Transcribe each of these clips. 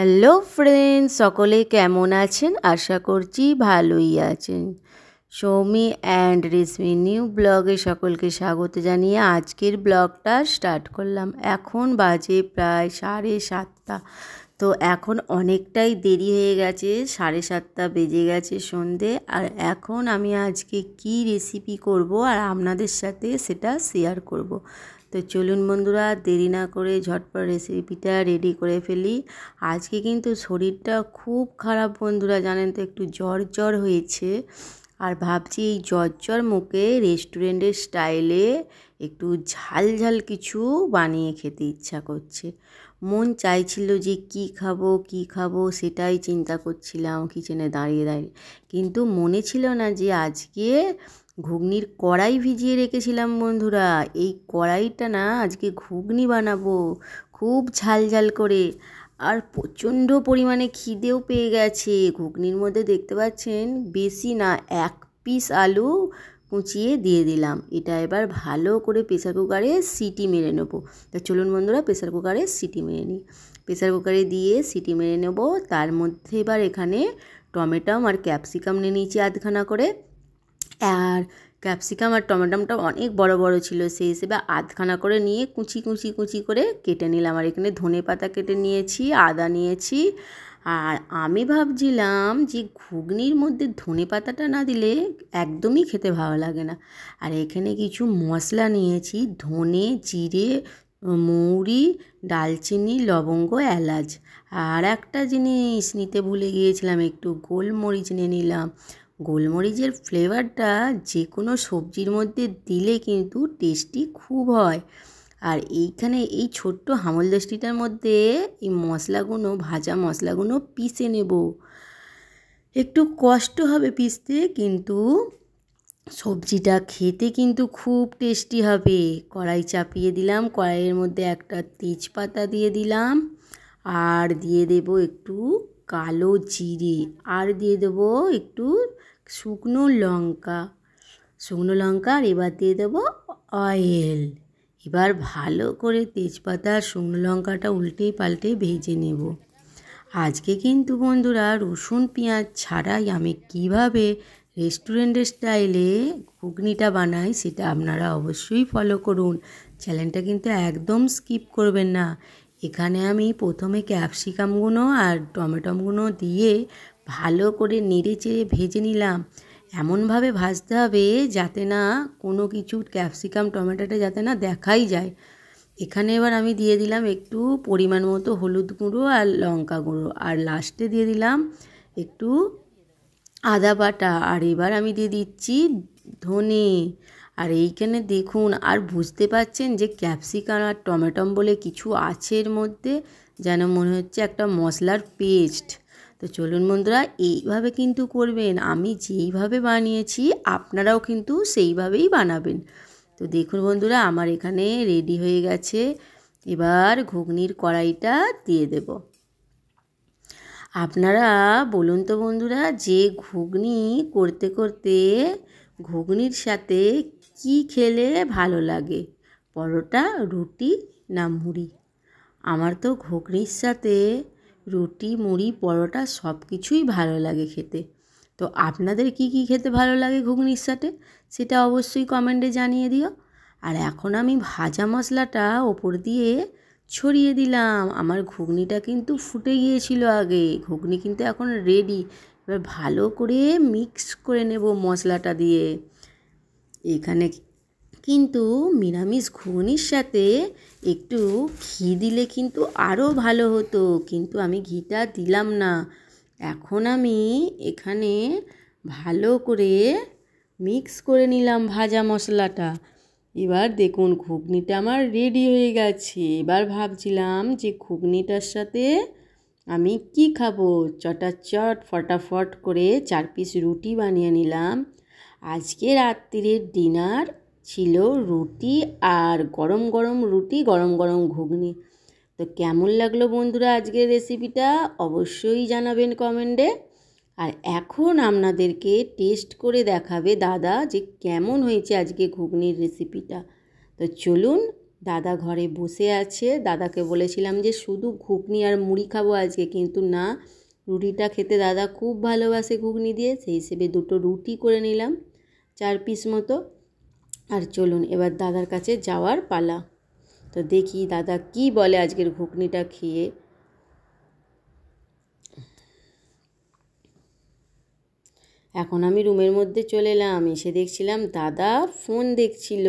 Hello friends, সকলে কেমন আছেন? আশা করছি ভালোই আছেন। সৌমি অ্যান্ড রেশমি নিউ ব্লগে সকলকে স্বাগত জানিয়ে আজকের ব্লগটা স্টার্ট করলাম। এখন বাজে প্রায় 7:30। তো এখন অনেকটাই দেরি হয়ে গেছে, 7:30 বেজে গেছে সন্ধে। আর এখন আমি আজকে কি রেসিপি করব আর আপনাদের সাথে সেটা শেয়ার করব। তো চলুন বন্ধুরা, দেরি না করে ঝটপট রেসিপিটা রেডি করে ফেলি। আজকে কিন্তু শরীরটা খুব খারাপ বন্ধুরা, জানেন তো, একটু জ্বর হয়েছে। আর ভাবছি এই জ্বর মুখে রেস্টুরেন্টের স্টাইলে একটু ঝাল ঝাল কিছু বানিয়ে খেতে ইচ্ছা করছে। মন চাইছিল যে কি খাবো সেটাই চিন্তা করছিলাম কিচেনে দাঁড়িয়ে। কিন্তু মনে ছিল না যে আজকে ঘুগনির কড়াই ভিজিয়ে রেখেছিলাম বন্ধুরা। এই কড়াইটা না আজকে ঘুগনি বানাবো খুব ঝাল করে। আর প্রচণ্ড পরিমাণে খিদেও পেয়ে গেছে। ঘুগনির মধ্যে দেখতে পাচ্ছেন বেশি না 1 পিস আলু কুচিয়ে দিয়ে দিলাম। এটা এবার ভালো করে প্রেসার কুকারে সিটি মেরে নেবো। তো চলুন বন্ধুরা, প্রেসার কুকারে সিটি মেরে নিই। প্রেসার কুকারে দিয়ে সিটি মেরে নেব। তার মধ্যে এবার এখানে টমেটো আর ক্যাপসিকাম নিয়ে নিয়েছি আধখানা করে। আর ক্যাপসিকাম আর টমেটোটা অনেক বড় ছিল, সেই হিসেবে আধখানা করে নিয়ে কুচি করে কেটে নিলাম। আর এখানে ধনেপাতা কেটে নিয়েছি, আদা নিয়েছি। আর আমি ভাবছিলাম যে ঘুগনির মধ্যে ধনেপাতাটা না দিলে একদমই খেতে ভালো লাগে না। আর এখানে কিছু মশলা নিয়েছি, ধনে, জিরে, মৌরি, দারচিনি, লবঙ্গ, এলাচ। আর একটা জিনিস নিতে ভুলে গিয়েছিলাম, একটু গোলমরিচ নিয়ে নিলাম। গোলমরিচের ফ্লেভারটা যে কোনো সবজির মধ্যে দিলে কিন্তু টেস্টি খুব হয়। আর এইখানে এই ছোট্ট হামলদস্তিটার মধ্যে এই মশলাগুলো, ভাজা মশলাগুলো পিষে নেব। একটু কষ্ট হবে পিষতে, কিন্তু সবজিটা খেতে কিন্তু খুব টেস্টি হবে। কড়াই চাপিয়ে দিলাম, কড়াইয়ের মধ্যে একটা তেজপাতা দিয়ে দিলাম। আর দিয়ে দেব একটু কালো জিরে। আর দিয়ে দেব একটু শুকনো লঙ্কা। আর এবার দিয়ে দেবো অয়েল। এবার ভালো করে তেজপাতা আর শুকনো লঙ্কাটা উল্টে পাল্টে ভেজে নেব। আজকে কিন্তু বন্ধুরা রসুন পেঁয়াজ ছাড়াই আমি কিভাবে রেস্টুরেন্টের স্টাইলে ঘুগনিটা বানাই সেটা আপনারা অবশ্যই ফলো করুন। চ্যানেলটা কিন্তু একদম স্কিপ করবেন না। এখানে আমি প্রথমে ক্যাপসিকামগুলো আর টমেটোগুলো দিয়ে ভালো করে নেড়ে চেড়ে ভেজে নিলাম। এমনভাবে ভাজতে হবে যাতে না কোনো কিছু ক্যাপসিকাম টমেটোটা যাতে না দেখাই যায়। এখানে এবার আমি দিয়ে দিলাম একটু পরিমাণ মতো হলুদ গুঁড়ো আর লঙ্কা গুঁড়ো। আর লাস্টে দিয়ে দিলাম একটু আদা বাটা। আর এবার আমি দিয়ে দিচ্ছি ধনে। আর এইখানে দেখুন, আর বুঝতে পারছেন যে ক্যাপসিকাম আর টমেটো বলে কিছু আছে এর মধ্যে, যেন মনে হচ্ছে একটা মশলার পেস্ট। তো চলুন বন্ধুরা, এইভাবে কিন্তু করবেন। আমি যেইভাবে বানিয়েছি আপনারাও কিন্তু সেইভাবেই বানাবেন। তো দেখুন বন্ধুরা, আমার এখানে রেডি হয়ে গেছে। এবার ঘুগনির কড়াইটা দিয়ে দেব। আপনারা বলুন তো বন্ধুরা, যে ঘুগনি করতে ঘুগনির সাথে কি খেলে ভালো লাগে? পরোটা, রুটি না মুড়ি? আমার তো ঘুগনির সাথে রুটি, মুড়ি, পরোটা সব কিছুই ভালো লাগে খেতে। তো আপনাদের কি খেতে ভালো লাগে ঘুগনির সাথে সেটা অবশ্যই কমেন্টে জানিয়ে দিও। আর এখন আমি ভাজা মশলাটা ওপর দিয়ে ছড়িয়ে দিলাম। আমার ঘুগনিটা কিন্তু ফুটে গিয়েছিল আগে, ঘুগনি কিন্তু এখন রেডি। এবার ভালো করে মিক্স করে নেব মশলাটা দিয়ে। এখানে কিন্তু নিরামিষ ঘুগনির সাথে একটু ঘি দিলে কিন্তু আরও ভালো হতো, কিন্তু আমি ঘিটা দিলাম না। এখন আমি এখানে ভালো করে মিক্স করে নিলাম ভাজা মশলাটা। এবার দেখুন ঘুগনিটা আমার রেডি হয়ে গেছে। এবার ভাবছিলাম যে ঘুগনিটার সাথে আমি কি খাবো। চটাচট ফটাফট করে 4 পিস রুটি বানিয়ে নিলাম। আজকে রাত্রির ডিনার ছিল রুটি আর গরম রুটি, গরম ঘুগনি। তো কেমন লাগলো বন্ধুরা আজকের রেসিপিটা অবশ্যই জানাবেন কমেন্টে। আর এখন আপনাদেরকে টেস্ট করে দেখাবে দাদা যে কেমন হয়েছে আজকে ঘুগনির রেসিপিটা। তো চলুন দাদা ঘরে বসে আছে। দাদাকে বলেছিলাম যে শুধু ঘুগনি আর মুড়ি খাবো আজকে, কিন্তু না, রুটিটা খেতে দাদা খুব ভালোবাসে ঘুগনি দিয়ে, সেই হিসেবে 2টো রুটি করে নিলাম 4 পিস মতো। আর চলুন এবার দাদার কাছে যাওয়ার পালা। তো দেখি দাদা কি বলে আজকের ঘুগনিটা খেয়ে। এখন আমি রুমের মধ্যে চলে এলাম, এসে দেখছিলাম দাদা ফোন দেখছিল।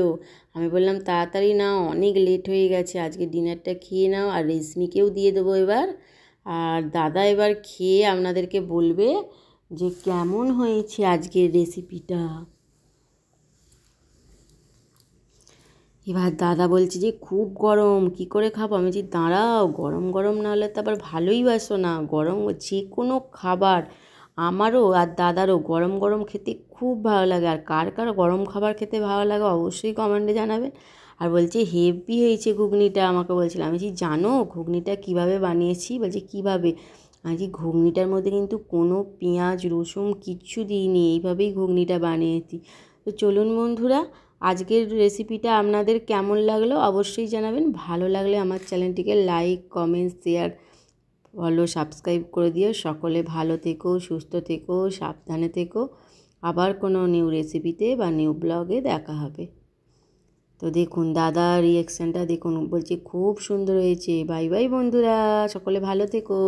আমি বললাম তাড়াতাড়ি নাও, অনেক লেট হয়ে গেছে, আজকে ডিনারটা খেয়ে নাও, আর রেশমিকেও দিয়ে দেবো এবার। আর দাদা এবার খেয়ে আপনাদেরকে বলবে যে কেমন হয়েছে আজকের রেসিপিটা। এবার দাদা বলছে যে খুব গরম, কি করে খাবো? আমি বলছি দাঁড়াও, গরম গরম না হলে তো আবার ভালোই বাসো না। গরম যে কোনো খাবার আমারও আর দাদারও গরম গরম খেতে খুব ভালো লাগে। আর কার কার গরম খাবার খেতে ভালো লাগে অবশ্যই কমেন্টে জানাবেন। আর বলছে হেভি হয়েছে ঘুগনিটা, আমাকে বলছিল। আমি বলছি জানো ঘুগনিটা কীভাবে বানিয়েছি? বলছে কীভাবে? আমি বলছি ঘুগনিটার মধ্যে কিন্তু কোনো পেঁয়াজ রসুন কিচ্ছু দিইনি, এইভাবেই ঘুগনিটা বানিয়েছি। তো চলুন বন্ধুরা, আজকের রেসিপিটা আপনাদের কেমন লাগলো অবশ্যই জানাবেন। ভালো লাগলে আমার চ্যানেলটিকে like comment share follow subscribe করে দিও। সকলে ভালো থেকো, সুস্থ থেকো, সাবধানে থেকো। আবার কোনো নিউ রেসিপিতে বা নিউ ব্লগে দেখা হবে। তো দেখুন দাদা রিয়াকশানটা দেখুন, বলছে খুব সুন্দর হয়েছে। বাই বাই বন্ধুরা, সকলে ভালো থেকো।